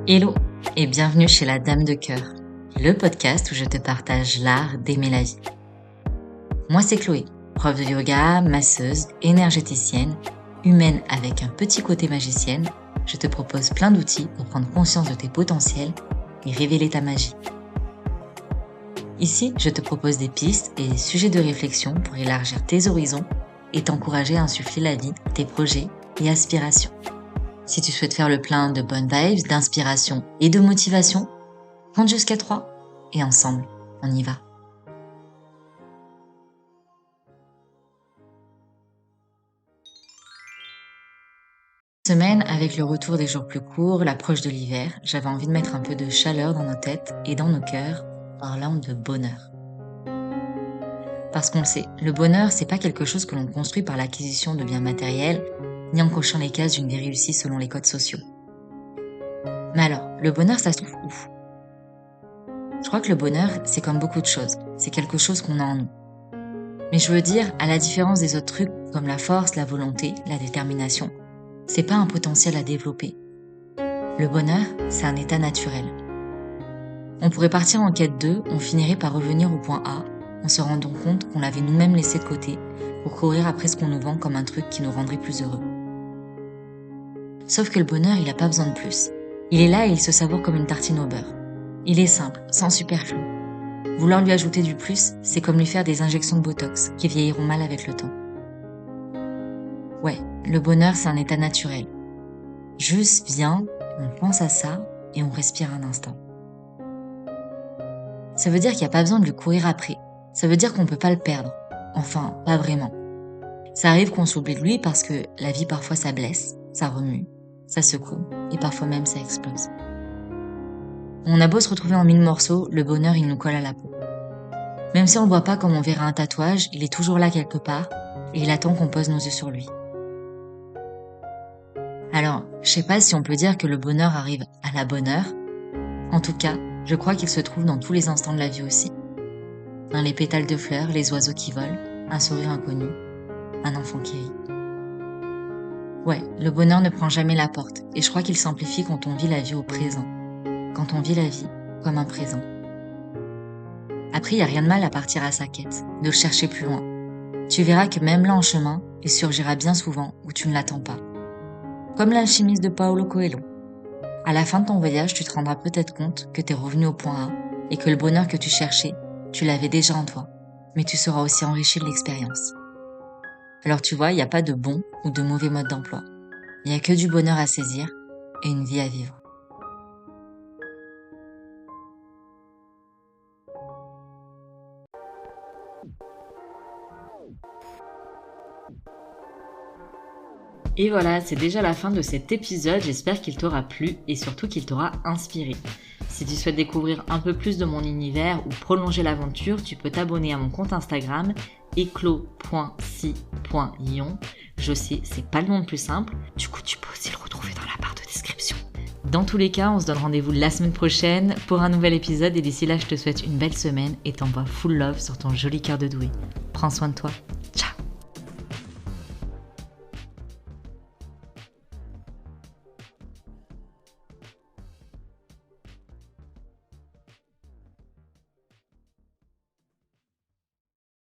Hello et bienvenue chez La Dame de Cœur, le podcast où je te partage l'art d'aimer la vie. Moi c'est Chloé, prof de yoga, masseuse, énergéticienne, humaine avec un petit côté magicienne. Je te propose plein d'outils pour prendre conscience de tes potentiels et révéler ta magie. Ici, je te propose des pistes et des sujets de réflexion pour élargir tes horizons et t'encourager à insuffler la vie, tes projets et aspirations. Si tu souhaites faire le plein de bonnes vibes, d'inspiration et de motivation, compte jusqu'à 3 et ensemble, on y va. Cette semaine, avec le retour des jours plus courts, l'approche de l'hiver, j'avais envie de mettre un peu de chaleur dans nos têtes et dans nos cœurs en parlant de bonheur. Parce qu'on le sait, le bonheur, c'est pas quelque chose que l'on construit par l'acquisition de biens matériels, ni en cochant les cases d'une vie réussie selon les codes sociaux. Mais alors, le bonheur, ça se trouve où ? Je crois que le bonheur, c'est comme beaucoup de choses, c'est quelque chose qu'on a en nous. Mais je veux dire, à la différence des autres trucs comme la force, la volonté, la détermination, c'est pas un potentiel à développer. Le bonheur, c'est un état naturel. On pourrait partir en quête d'eux, on finirait par revenir au point A, en se rendant compte qu'on l'avait nous-mêmes laissé de côté pour courir après ce qu'on nous vend comme un truc qui nous rendrait plus heureux. Sauf que le bonheur, il a pas besoin de plus. Il est là et il se savoure comme une tartine au beurre. Il est simple, sans superflu. Vouloir lui ajouter du plus, c'est comme lui faire des injections de botox qui vieilliront mal avec le temps. Ouais, le bonheur, c'est un état naturel. Juste viens, on pense à ça et on respire un instant. Ça veut dire qu'il n'y a pas besoin de lui courir après. Ça veut dire qu'on peut pas le perdre. Enfin, pas vraiment. Ça arrive qu'on s'oublie de lui parce que la vie parfois ça blesse, ça remue, ça secoue et parfois même ça explose. On a beau se retrouver en 1000 morceaux, le bonheur il nous colle à la peau. Même si on le voit pas comme on verra un tatouage, il est toujours là quelque part et il attend qu'on pose nos yeux sur lui. Alors, je sais pas si on peut dire que le bonheur arrive à la bonne heure. En tout cas, je crois qu'il se trouve dans tous les instants de la vie aussi. Dans les pétales de fleurs, les oiseaux qui volent, un sourire inconnu, un enfant qui rit. Ouais, le bonheur ne prend jamais la porte et je crois qu'il s'amplifie quand on vit la vie au présent. Quand on vit la vie comme un présent. Après, il n'y a rien de mal à partir à sa quête, de le chercher plus loin. Tu verras que même là en chemin, il surgira bien souvent où tu ne l'attends pas. Comme l'alchimiste de Paulo Coelho. À la fin de ton voyage, tu te rendras peut-être compte que tu es revenu au point A et que le bonheur que tu cherchais, tu l'avais déjà en toi, mais tu seras aussi enrichi de l'expérience. Alors tu vois, il n'y a pas de bon ou de mauvais mode d'emploi. Il n'y a que du bonheur à saisir et une vie à vivre. Et voilà, c'est déjà la fin de cet épisode, j'espère qu'il t'aura plu et surtout qu'il t'aura inspiré. Si tu souhaites découvrir un peu plus de mon univers ou prolonger l'aventure, tu peux t'abonner à mon compte Instagram eclos.si.ion. Je sais, c'est pas le nom le plus simple, du coup tu peux aussi le retrouver dans la barre de description. Dans tous les cas, on se donne rendez-vous la semaine prochaine pour un nouvel épisode et d'ici là, je te souhaite une belle semaine et t'envoie full love sur ton joli cœur de doué. Prends soin de toi.